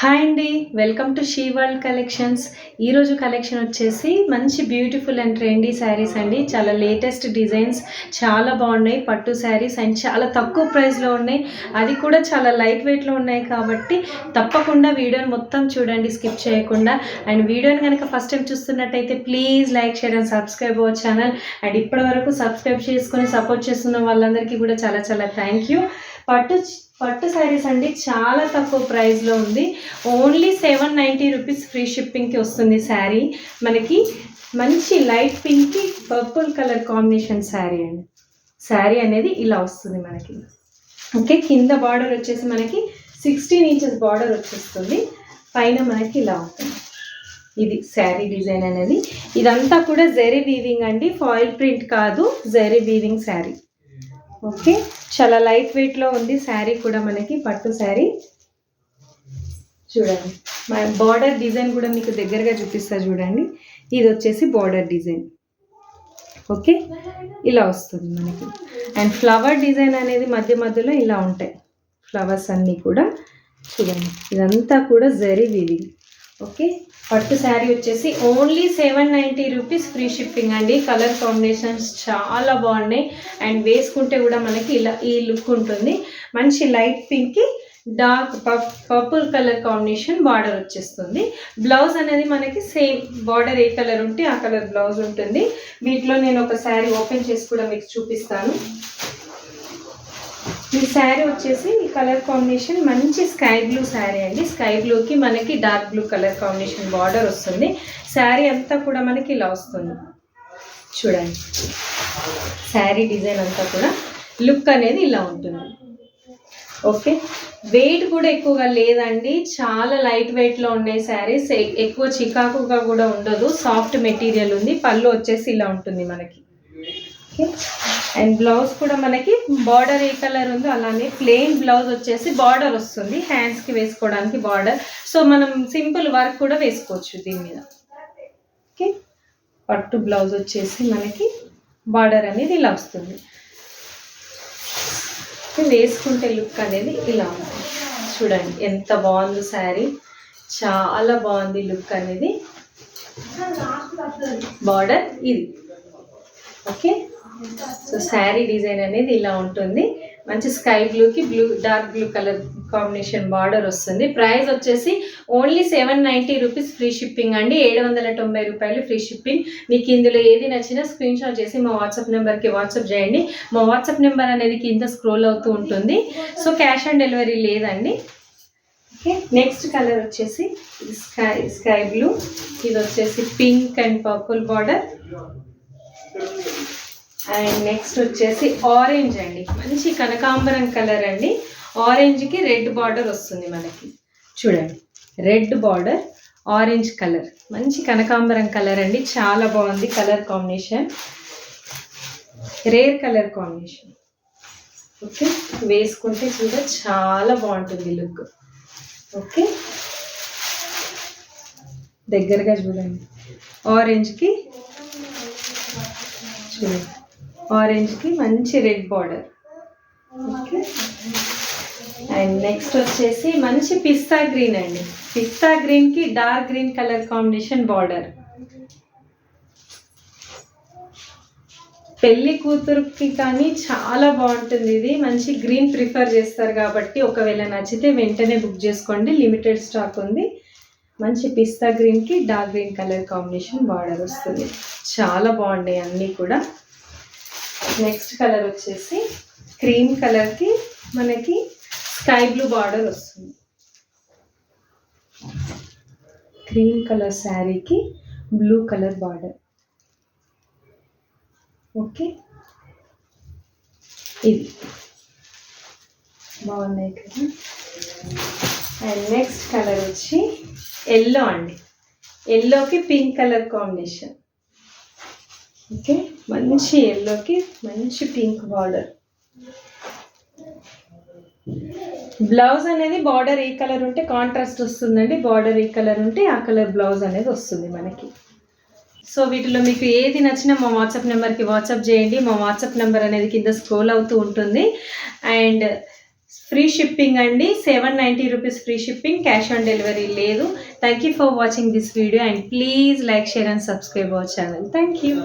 Hi అండి, welcome to she world collections. ఈరోజు collection వచ్చేసి మంచి బ్యూటిఫుల్ అండ్ ట్రెండీ శారీస్ అండి. చాలా లేటెస్ట్ డిజైన్స్, చాలా బాగున్నాయి పట్టు శారీస్ అండ్ చాలా తక్కువ ప్రైస్లో ఉన్నాయి. అది కూడా చాలా లైట్ వెయిట్లో ఉన్నాయి కాబట్టి తప్పకుండా వీడియోని మొత్తం చూడండి, స్కిప్ చేయకుండా. అండ్ వీడియోని కనుక ఫస్ట్ టైం చూస్తున్నట్టయితే please like, share and subscribe our channel. And ఇప్పటి వరకు సబ్స్క్రైబ్ చేసుకొని సపోర్ట్ చేస్తున్న వాళ్ళందరికీ కూడా చాలా చాలా థ్యాంక్ యూ. పట్టు శారీస్ అండి, చాలా తక్కువ ప్రైస్లో ఉంది. ఓన్లీ 790 రూపీస్ ఫ్రీ షిప్పింగ్కి వస్తుంది శారీ. మనకి మంచి లైట్ పింక్కి పర్పుల్ కలర్ కాంబినేషన్ శారీ అండి. శారీ అనేది ఇలా వస్తుంది మనకి. ఓకే, కింద బార్డర్ వచ్చేసి మనకి 16 ఇంచెస్ బార్డర్ వచ్చేస్తుంది. పైన మనకి ఇలా ఉంటుంది. ఇది శారీ డిజైన్ అనేది. ఇదంతా కూడా జెరీ వీవింగ్ అండి, ఫాయిల్ ప్రింట్ కాదు, జెరీ వీవింగ్ శారీ. ఓకే, చాలా లైట్ వెయిట్లో ఉంది శారీ కూడా మనకి. పట్టు శారీ చూడండి. మా బార్డర్ డిజైన్ కూడా మీకు దగ్గరగా చూపిస్తా చూడండి. ఇది వచ్చేసి బార్డర్ డిజైన్. ఓకే, ఇలా వస్తుంది మనకి. అండ్ ఫ్లవర్ డిజైన్ అనేది మధ్య మధ్యలో ఇలా ఉంటాయి ఫ్లవర్స్ అన్నీ కూడా చూడండి. ఇదంతా కూడా జరీ వీవింగ్. ఓకే, పట్టు శారీ వచ్చేసి ఓన్లీ 790 రూపీస్ ఫ్రీ షిప్పింగ్ అండి. కలర్ కాంబినేషన్స్ చాలా బాగున్నాయి. అండ్ వేసుకుంటే కూడా మనకి ఇలా ఈ లుక్ ఉంటుంది. మంచి లైట్ పింక్కి dark purple colour combination border వచ్చేస్తుంది. బ్లౌజ్ అనేది మనకి సేమ్ బార్డర్ ఏ కలర్ ఉంటే ఆ కలర్ బ్లౌజ్ ఉంటుంది. వీటిలో నేను ఒక శారీ ఓపెన్ చేసి కూడా మీకు చూపిస్తాను. ఈ శారీ వచ్చేసి ఈ కలర్ కాంబినేషన్ మంచి స్కై బ్లూ శారీ అండి. స్కై బ్లూకి మనకి dark blue colour combination border వస్తుంది. శారీ అంతా కూడా మనకి ఇలా వస్తుంది చూడండి. శారీ డిజైన్ అంతా కూడా లుక్ అనేది ఇలా ఉంటుంది. ఓకే, వెయిట్ కూడా ఎక్కువగా లేదండి, చాలా లైట్ వెయిట్లో ఉన్నాయి శారీస్. ఎక్కువ చికాకుగా కూడా ఉండదు, సాఫ్ట్ మెటీరియల్ ఉంది. పళ్ళు వచ్చేసి ఇలా ఉంటుంది మనకి. ఓకే, అండ్ బ్లౌజ్ కూడా మనకి బార్డర్ ఏ కలర్ ఉందో అలానే ప్లెయిన్ బ్లౌజ్ వచ్చేసి బార్డర్ వస్తుంది. హ్యాండ్స్కి వేసుకోవడానికి బార్డర్. సో మనం సింపుల్ వర్క్ కూడా వేసుకోవచ్చు దీని మీద. ఓకే, పట్టు బ్లౌజ్ వచ్చేసి మనకి బార్డర్ అనేది ఇలా వస్తుంది. వేసుకుంటే లుక్ అనేది ఇలా ఉంటుంది చూడండి. ఎంత బాగుంది శారీ, చాలా బాగుంది లుక్ అనేది. బార్డర్ ఇది. ఓకే, సో శారీ డిజైన్ అనేది ఇలా ఉంటుంది. మంచి స్కై బ్లూకి dark blue colour combination border వస్తుంది. ప్రైస్ వచ్చేసి ఓన్లీ 790 రూపీస్ ఫ్రీ షిప్పింగ్ అండి. 790 రూపాయలు ఫ్రీ షిప్పింగ్. మీకు ఇందులో ఏది నచ్చినా స్క్రీన్ షాట్ చేసి మా వాట్సాప్ నెంబర్కి వాట్సాప్ చేయండి. మా వాట్సాప్ నెంబర్ అనేది కింద స్క్రోల్ అవుతూ ఉంటుంది. సో క్యాష్ ఆన్ డెలివరీ లేదండి. ఓకే, నెక్స్ట్ కలర్ వచ్చేసి స్కై బ్లూ. ఇది వచ్చేసి pink and purple border. And next వచ్చేసి ఆరెంజ్ అండి, మంచి కనకాంబరం కలర్ అండి. ఆరెంజ్కి రెడ్ బార్డర్ వస్తుంది మనకి చూడండి. రెడ్ బార్డర్, ఆరెంజ్ కలర్, మంచి కనకాంబరం కలర్ అండి. చాలా బాగుంది colour combination, rare colour combination. Okay, వేసుకుంటే కూడా చాలా బాగుంటుంది లుక్. ఓకే, దగ్గరగా చూడండి. ఆరెంజ్కి చూడండి, ఆరెంజ్కి మంచి red border. Okay, and next వచ్చేసి మంచి పిస్తా గ్రీన్ అండి. పిస్తా గ్రీన్కి dark green colour combination border. పెళ్లి కూతురుకి కానీ చాలా బాగుంటుంది ఇది. మంచి గ్రీన్ ప్రిఫర్ చేస్తారు కాబట్టి ఒకవేళ నచ్చితే వెంటనే బుక్ చేసుకోండి, లిమిటెడ్ స్టాక్ ఉంది. మంచి పిస్తా గ్రీన్కి dark green colour combination border వస్తుంది. చాలా బాగున్నాయి అన్నీ కూడా. నెక్స్ట్ కలర్ వచ్చేసి క్రీమ్ కలర్కి మనకి స్కై బ్లూ బార్డర్ వస్తుంది. క్రీమ్ కలర్ శారీకి బ్లూ కలర్ బార్డర్. ఓకే, ఇది బాగున్నాయి కదా. అండ్ నెక్స్ట్ కలర్ వచ్చి ఎల్లో అండి. ఎల్లోకి పింక్ కలర్ కాంబినేషన్. ఓకే, మంచి ఎల్లోకి మంచి పింక్ బార్డర్. బ్లౌజ్ అనేది బార్డర్ ఏ కలర్ ఉంటే కాంట్రాస్ట్ వస్తుందండి. బార్డర్ ఏ కలర్ ఉంటే ఆ కలర్ బ్లౌజ్ అనేది వస్తుంది మనకి. సో వీటిలో మీకు ఏది నచ్చినా మా వాట్సాప్ నెంబర్కి వాట్సాప్ చేయండి. మా వాట్సాప్ నెంబర్ అనేది కింద స్క్రోల్ అవుతూ ఉంటుంది. అండ్ ఫ్రీ షిప్పింగ్ అండి, 790 rupees free shipping, cash on delivery లేదు. Thank you for watching this video and please like, share and subscribe our channel. Thank you.